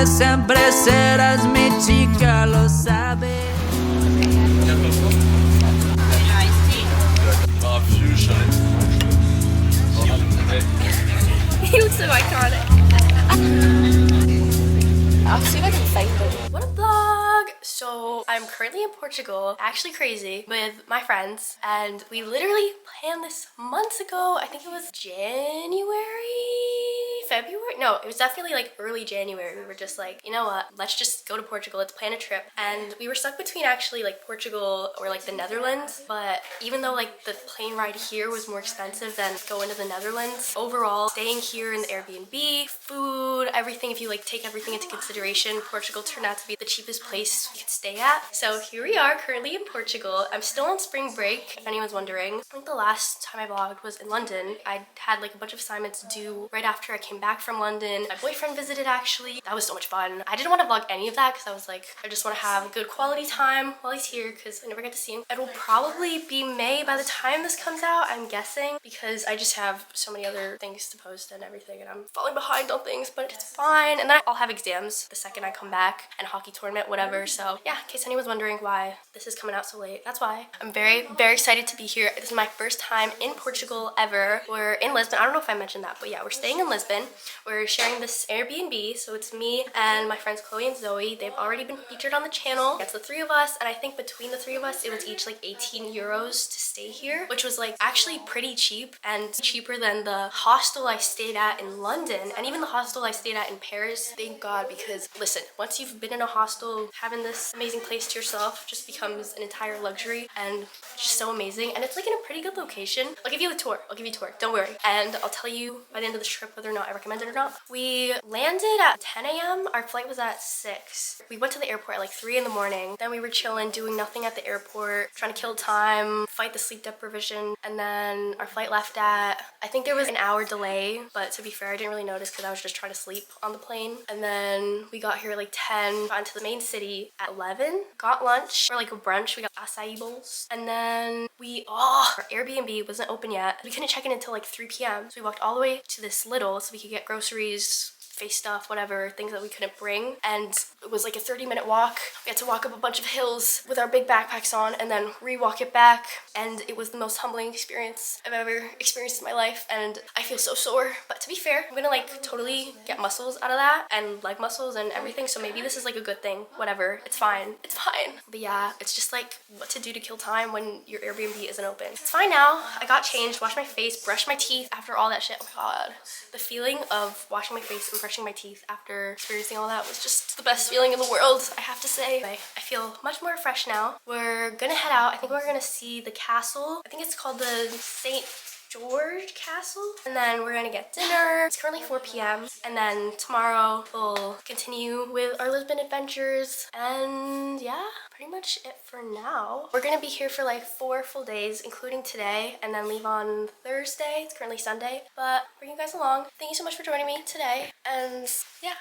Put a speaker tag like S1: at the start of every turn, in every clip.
S1: siempre serás mi chica, lo sabes.
S2: He looks so iconic. I'll see if I can find them. What a vlog! So I'm currently in Portugal, actually crazy, with my friends, and we literally planned this months ago. I think it was February? No, it was definitely like early January. We were just like, you know what, let's just go to Portugal, let's plan a trip. And we were stuck between actually like Portugal or like the Netherlands, but even though like the plane ride here was more expensive than going to the Netherlands, overall staying here in the Airbnb, food, everything, if you like take everything into consideration, Portugal turned out to be the cheapest place we could stay at. So here we are currently in Portugal. I'm still on spring break, if anyone's wondering. I think the last time I vlogged was in London. I had like a bunch of assignments due right after I came back from London. My boyfriend visited actually. That was so much fun. I didn't want to vlog any of that because I was like, I just want to have a good quality time while he's here because I never get to see him. It will probably be May by the time this comes out, I'm guessing, because I just have so many other things to post and everything and I'm falling behind on things, but it's fine. And then I'll have exams the second I come back and hockey tournament, whatever. So yeah, in case anyone's wondering why this is coming out so late, that's why. I'm very, very excited to be here. This is my first time in Portugal ever. We're in Lisbon. I don't know if I mentioned that, but yeah, we're staying in Lisbon. We're sharing this Airbnb, so it's me and my friends Chloe and Zoe. They've already been featured on the channel. It's the three of us, and I think between the three of us, it was each like 18 euros to stay here, which was like actually pretty cheap and cheaper than the hostel I stayed at in London and even the hostel I stayed at in Paris. Thank God, because listen, once you've been in a hostel, having this amazing place to yourself just becomes an entire luxury and it's just so amazing. And it's like in a pretty good location. I'll give you a tour. Don't worry. And I'll tell you by the end of this trip whether or not I recommend it or not. We landed at 10 a.m. Our flight was at 6. We went to the airport at like 3 in the morning. Then we were chilling, doing nothing at the airport, trying to kill time, fight the sleep deprivation. And then our flight left at, I think there was an hour delay, but to be fair, I didn't really notice because I was just trying to sleep on the plane. And then we got here at like 10, got into the main city at 11, got lunch or like a brunch. We got acai bowls. And then our Airbnb wasn't open yet. We couldn't check in until like 3 p.m. So we walked all the way to this little so we could get groceries, face stuff, whatever, things that we couldn't bring. And it was like a 30-minute walk. We had to walk up a bunch of hills with our big backpacks on and then re-walk it back. And it was the most humbling experience I've ever experienced in my life. And I feel so sore. But to be fair, I'm gonna like totally get muscles out of that and leg muscles and everything. So maybe this is like a good thing. Whatever, it's fine. It's fine. But yeah, it's just like what to do to kill time when your Airbnb isn't open. It's fine now. I got changed, washed my face, brushed my teeth after all that shit. Oh my God. The feeling of washing my face and brushing my teeth after experiencing all that was just the best feeling in the world, I have to say. I feel much more fresh now. We're gonna head out. I think we're gonna see the castle. I think it's called the St. George Castle, and then we're gonna get dinner. It's currently 4 p.m. and then tomorrow we'll continue with our Lisbon adventures, and yeah, pretty much it for now. We're gonna be here for like 4 full days, including today, and then leave on Thursday. It's currently Sunday, but bring you guys along. Thank you so much for joining me today, and yeah.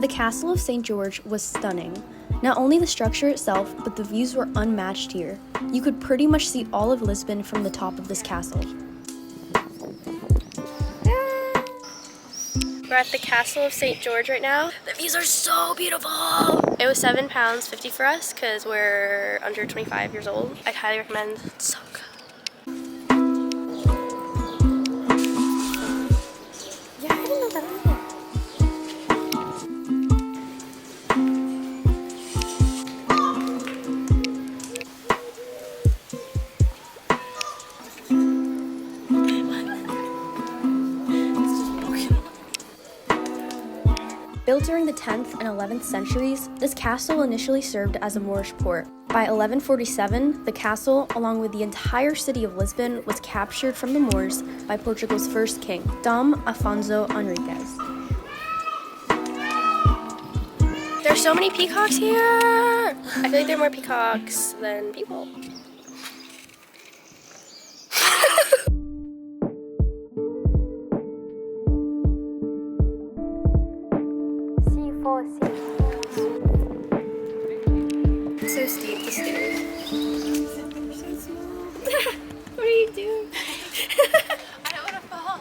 S3: The Castle of St. George was stunning. Not only the structure itself, but the views were unmatched here. You could pretty much see all of Lisbon from the top of this castle.
S2: We're at the Castle of St. George right now. The views are so beautiful. It was £7.50 for us because we're under 25 years old. I'd highly recommend. It's so good. Yeah, I didn't know that either.
S3: Built during the 10th and 11th centuries, this castle initially served as a Moorish port. By 1147, the castle, along with the entire city of Lisbon, was captured from the Moors by Portugal's first king, Dom Afonso Henriques.
S2: There's so many peacocks here! I feel like there are more peacocks than people. So steep, the stairs. You're so small. What are you doing? I don't want to fall.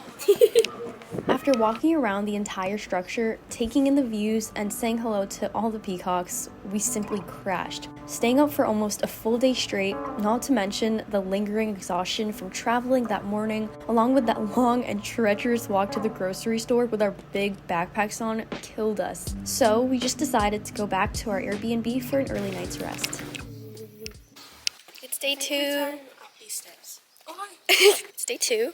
S3: After walking around the entire structure, taking in the views, and saying hello to all the peacocks, we simply crashed, staying up for almost a full day straight, not to mention the lingering exhaustion from traveling that morning, along with that long and treacherous walk to the grocery store with our big backpacks on, killed us. So we just decided to go back to our Airbnb for an early night's rest.
S2: It's day 2. It's day 2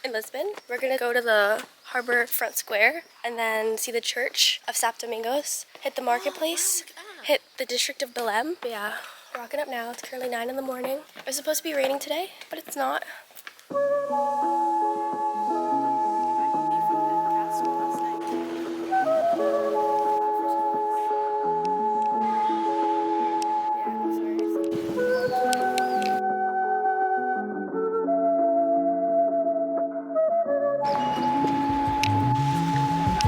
S2: in Lisbon. We're gonna go to the harbor front square and then see the church of Sap Domingos, hit the marketplace, hit the district of Belém. But yeah, we're walking up now. It's currently 9 in the morning. It was supposed to be raining today, but it's not.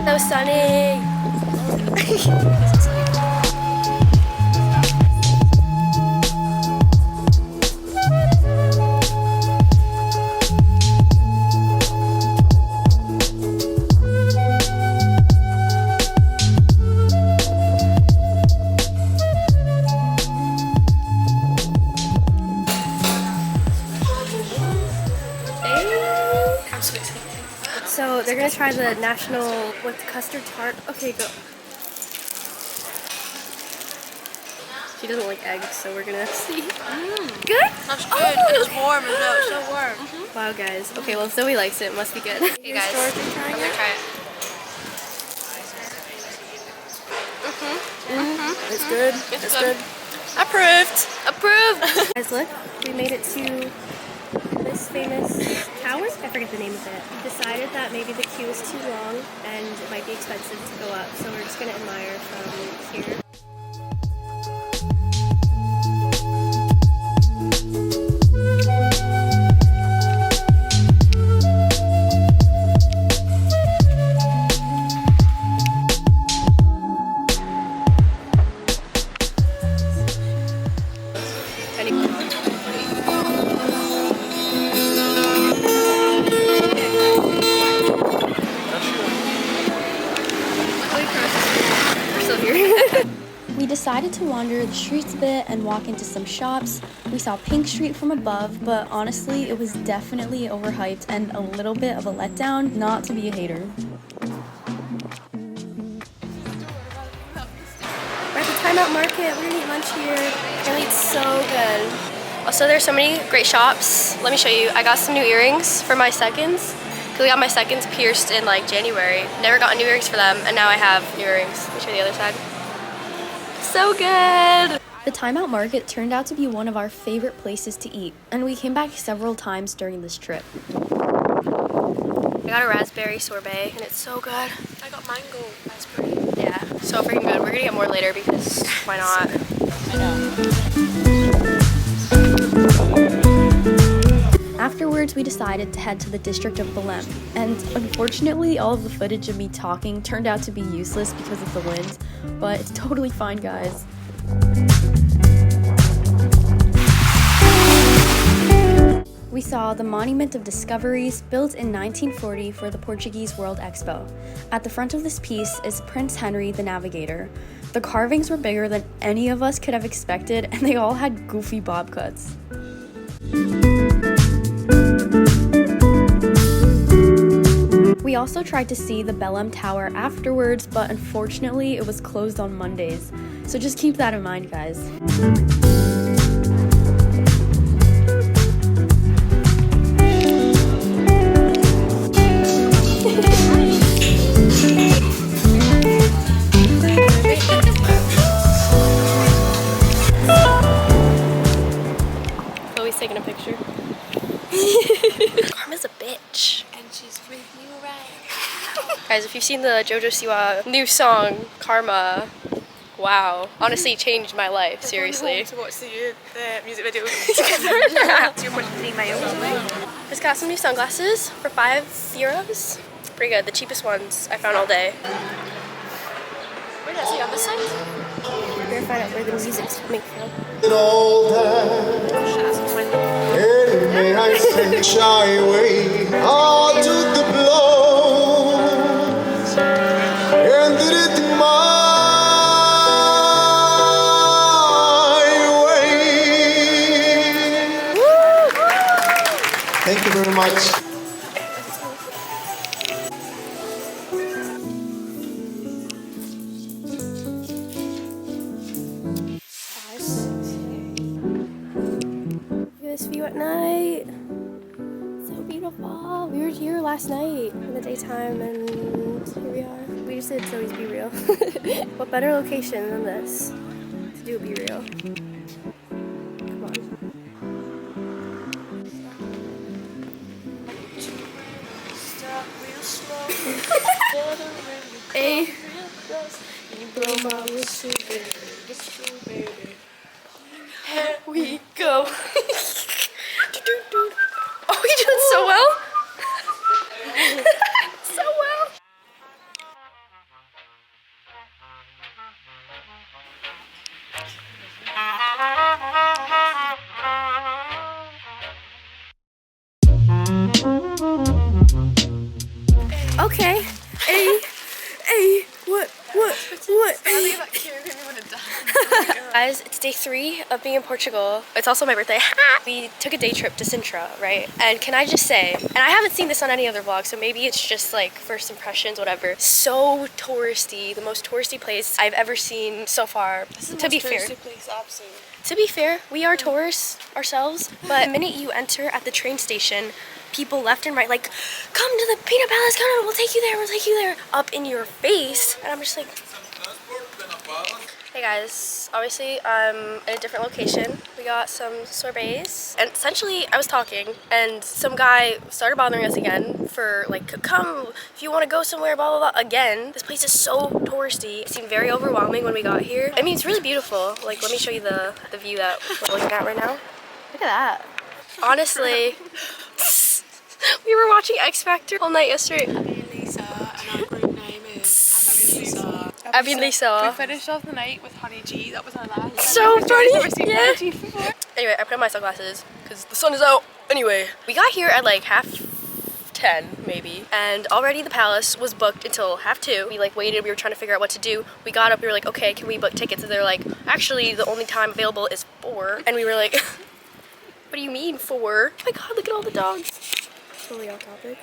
S2: So sunny. I'm so excited. So they're gonna try the national with custard tart. Okay, go. She doesn't like eggs, so we're gonna see. Good?
S4: That's good. And it's warm as well. It's so warm.
S2: Wow, guys. Okay, well, if Zoe likes it, it must be good.
S4: You guys, I'm gonna try it.
S2: It's good.
S4: It's good.
S2: Approved. Approved. Guys, look. We made it to this famous tower. I forget the name of it. We decided that maybe the queue is too long and it might be expensive to go up, so we're just gonna admire from here.
S3: We decided to wander the streets a bit and walk into some shops. We saw Pink Street from above, but honestly, it was definitely overhyped and a little bit of a letdown, not to be a hater.
S2: We're at the Time Out Market. We're gonna eat lunch here. Apparently it's so good. Also, there's so many great shops. Let me show you. I got some new earrings for my seconds. Cause I got my seconds pierced in like January. Never got new earrings for them, and now I have new earrings. Let me show you the other side. So good!
S3: The Time Out Market turned out to be one of our favorite places to eat, and we came back several times during this trip.
S2: I got a raspberry sorbet, and it's so good.
S4: I got mango raspberry.
S2: Yeah, so freaking good. We're gonna get more later because why not?
S4: I know.
S3: Afterwards, we decided to head to the district of Belém, and unfortunately, all of the footage of me talking turned out to be useless because of the wind, but it's totally fine, guys. We saw the Monument of Discoveries, built in 1940 for the Portuguese World Expo. At the front of this piece is Prince Henry the Navigator. The carvings were bigger than any of us could have expected, and they all had goofy bob cuts. We also tried to see the Belém Tower afterwards, but unfortunately it was closed on Mondays. So just keep that in mind, guys.
S2: if you've seen the Jojo Siwa new song, Karma, wow. Honestly changed my life, seriously.
S4: To watch the music video.
S2: Just got some new sunglasses for €5. Pretty good, the cheapest ones I found all day.
S4: Where does he on this side?
S2: We're gonna find out where the music's coming from.
S5: And may I say, shy away all to the blows and did it my way. Thank you very much.
S2: This view at night. So beautiful. We were here last night in the daytime and here we are. We just did Zoe's Be Real. What better location than this to do a Be Real? Come on. Hey. Here we go. Oh, you're doing so well. So well. Okay. Hey. What? Guys, it's day 3 of being in Portugal. It's also my birthday. We took a day trip to Sintra, right? And can I just say, and I haven't seen this on any other vlog, so maybe it's just like first impressions, whatever. So touristy, the most touristy place I've ever seen so far. To be fair, we are tourists ourselves, but the minute you enter at the train station, people left and right like, come to the Peanut Palace, come on, we'll take you there, up in your face. And I'm just like, hey guys, obviously I'm in a different location. We got some sorbets, and essentially I was talking and some guy started bothering us again for like, come if you want to go somewhere, blah blah blah. Again, this place is so touristy. It seemed very overwhelming when we got here. I mean, it's really beautiful. Like, let me show you the view that we're looking at right now. Look at that. Honestly, we were watching X Factor all night yesterday.
S4: Abby and Lisa, and our group name is Abby and Lisa.
S2: Abby and Lisa.
S4: We finished off the night with Honey G. That was our last.
S2: So funny.
S4: Never seen
S2: Yeah.
S4: Honey G before.
S2: Anyway, I put on my sunglasses because the sun is out. Anyway, we got here at like 10:30 maybe, and already the palace was booked until 2:30. We like waited, we were trying to figure out what to do. We got up, we were like, okay, can we book tickets? And they're like, actually the only time available is 4. And we were like, what do you mean 4? Oh my god, look at all the dogs. Totally off topic.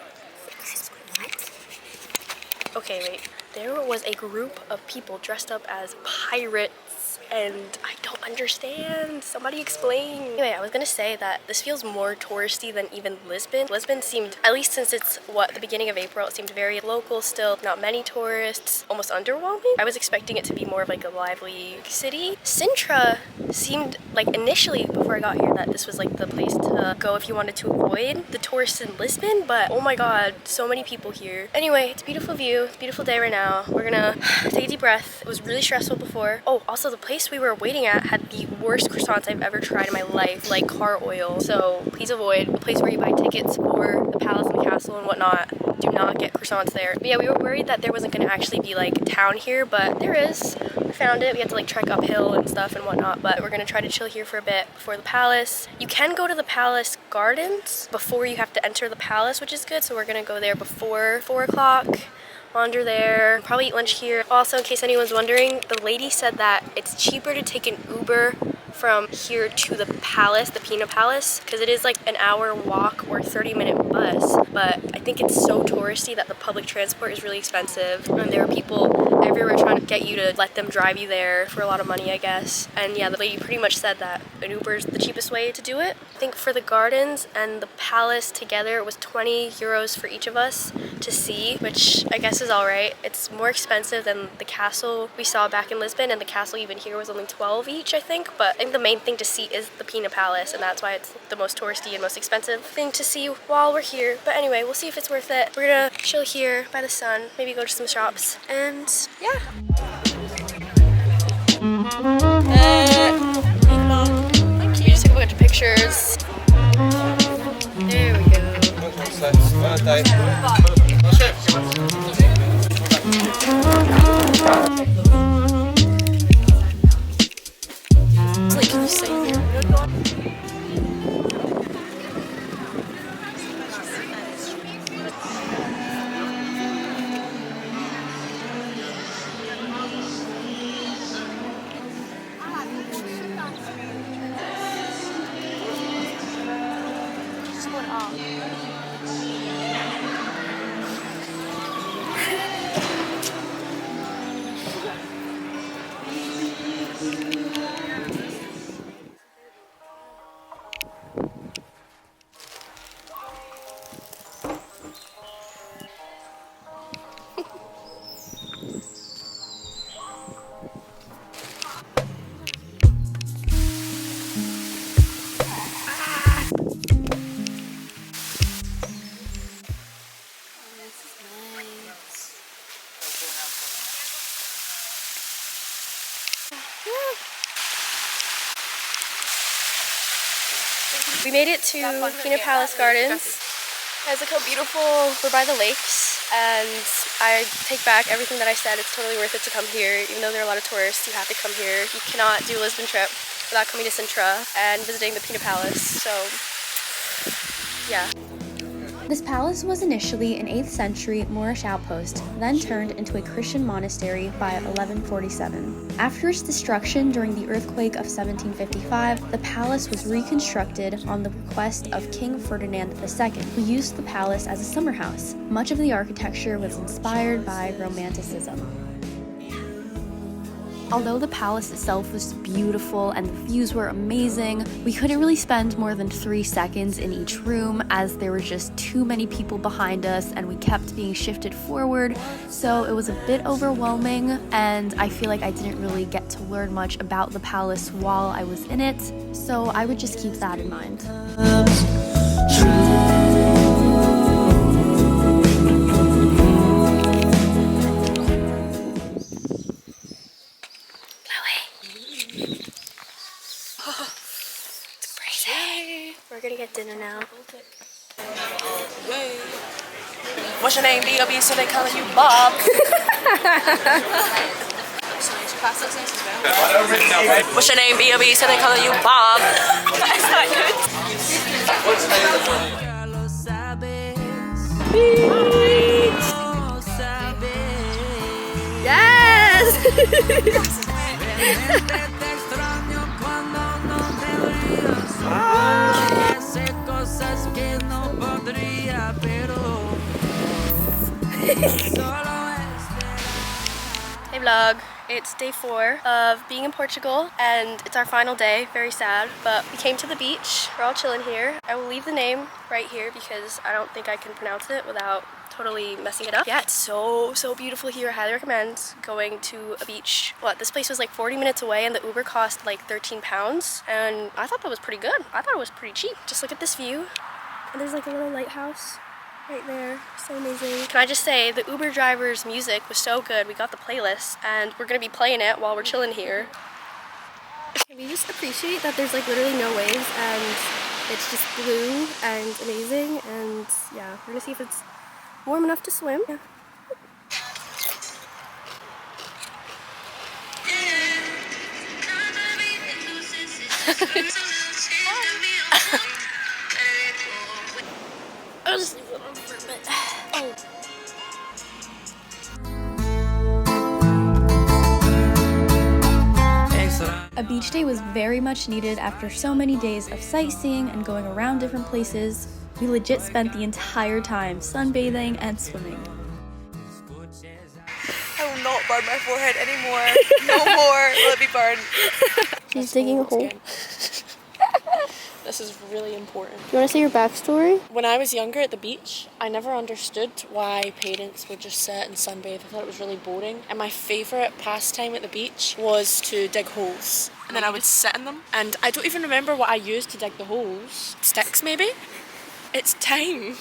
S2: Okay, wait. There was a group of people dressed up as pirates, and I don't understand. Somebody explain. Anyway, I was gonna say that this feels more touristy than even Lisbon. Lisbon seemed, at least since it's the beginning of April, it seemed very local still, not many tourists, almost underwhelming. I was expecting it to be more of like a lively city. Sintra seemed like initially before I got here that this was like the place to go if you wanted to avoid the tourists in Lisbon, but oh my god, so many people here. Anyway, it's a beautiful view, it's a beautiful day right now. We're gonna take a deep breath. It was really stressful before. Oh, also the place we were waiting at had the worst croissants I've ever tried in my life, like car oil. So please avoid the place where you buy tickets for the palace and the castle and whatnot. Do not get croissants there. But yeah, we were worried that there wasn't gonna actually be like town here, but there is. We found it. We had to like trek uphill and stuff and whatnot, but we're gonna try to chill here for a bit before the palace. You can go to the palace gardens before you have to enter the palace, which is good. So we're gonna go there before 4 o'clock. Wander there, probably eat lunch here. Also, in case anyone's wondering, the lady said that it's cheaper to take an Uber from here to the palace, the Peanut Palace, because it is like an hour walk or 30-minute bus, but I think it's so touristy that the public transport is really expensive, and there are people everywhere trying to get you to let them drive you there for a lot of money, I guess. And yeah, the lady pretty much said that an Uber is the cheapest way to do it. I think for the gardens and the palace together, it was €20 for each of us to see, which I guess is alright. It's more expensive than the castle we saw back in Lisbon, and the castle even here was only 12 each, I think, but I think the main thing to see is the Pina Palace, and that's why it's the most touristy and most expensive thing to see while we're here. But anyway, we'll see if it's worth it. We're gonna chill here by the sun, maybe go to some shops, and yeah. We just took a bunch of pictures. There we go. Like, can you say here? We made it to Pina Palace Gardens. Guys, look how beautiful. We're by the lakes, and I take back everything that I said. It's totally worth it to come here. Even though there are a lot of tourists, you have to come here. You cannot do a Lisbon trip without coming to Sintra and visiting the Pina Palace. So, yeah.
S3: This palace was initially an 8th century Moorish outpost, then turned into a Christian monastery by 1147. After its destruction during the earthquake of 1755, the palace was reconstructed on the request of King Ferdinand II, who used the palace as a summer house. Much of the architecture was inspired by Romanticism. Although the palace itself was beautiful and the views were amazing, we couldn't really spend more than 3 seconds in each room as there were just too many people behind us and we kept being shifted forward, so it was a bit overwhelming, and I feel like I didn't really get to learn much about the palace while I was in it, so I would just keep that in mind.
S2: We're gonna get dinner now.
S4: What's your name, B.O.B., so they call you Bob? What's your name, B.O.B., so they call you Bob? That's not good.
S2: Yes! Hey vlog, it's day 4 of being in Portugal and it's our final day. Very sad, but we came to the beach. We're all chilling here. I will leave the name right here because I don't think I can pronounce it without totally messing it up. Yeah, it's so beautiful here. I highly recommend going to a beach. This place was like 40 minutes away and the Uber cost like 13 pounds, and I thought that was pretty good. I thought it was pretty cheap. Just look at this view, and there's like a little lighthouse right there. So amazing. Can I just say, the Uber driver's music was so good. We got the playlist and we're gonna be playing it while we're chilling here. Can we just appreciate that there's like literally no waves and it's just blue and amazing, and yeah, we're gonna see if it's warm enough to swim. Yeah. I'll just leave it on for a bit. Oh.
S3: A beach day was very much needed after so many days of sightseeing and going around different places. We legit spent the entire time sunbathing and swimming.
S4: I will not burn my forehead anymore. No more will it be burned.
S2: She's digging a hole.
S4: The This is really important.
S2: You want to say your backstory?
S4: When I was younger at the beach, I never understood why parents would just sit and sunbathe. I thought it was really boring. And my favourite pastime at the beach was to dig holes. And then I would sit in them. And I don't even remember what I used to dig the holes. Sticks, maybe? It's time.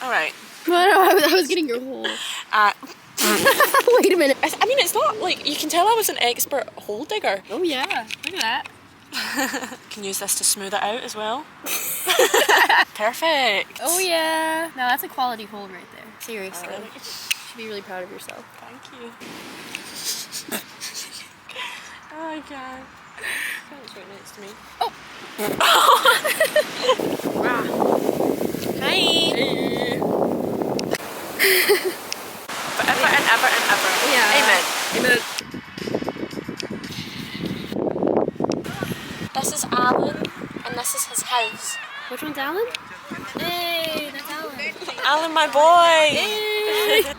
S4: All right.
S2: I was getting your hole. Wait a minute.
S4: I mean, it's not like, you can tell I was an expert hole digger.
S2: Oh yeah, look at that.
S4: Can use this to smooth it out as well. Perfect.
S2: Oh yeah. Now that's a quality hole right there. Seriously.
S4: Right.
S2: You should be really proud of yourself.
S4: Thank you. Oh my god. It's right next to me.
S2: Oh. Wow. Hi.
S4: Hey. Forever and ever and ever.
S2: Yeah.
S4: Amen.
S2: Amen.
S4: This is Alan, and this is his house.
S2: Which one's Alan? Hey, that's Alan.
S4: Alan, my boy.
S2: Hey.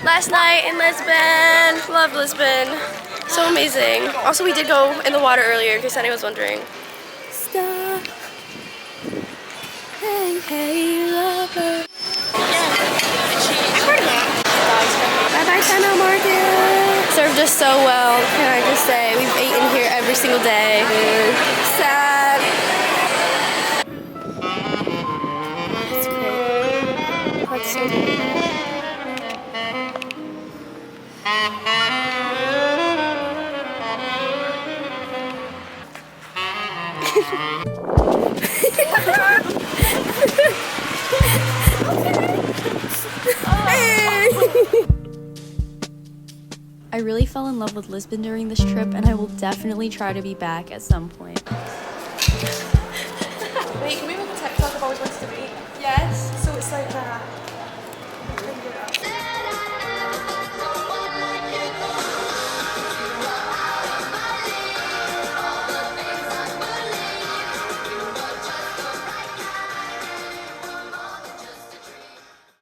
S2: Last night in Lisbon. Love Lisbon. So amazing. Also, we did go in the water earlier, in case anyone was wondering. Stop. Hey, hey, lover. Bye-bye, China Market. Served us so well, can I just say. We've eaten here every single day. Sad. That's great. That's so good.
S3: I really fell in love with Lisbon during this trip, and I will definitely try to be back at some point.
S4: Wait, can we make a TikTok of always wants to meet? Yes. So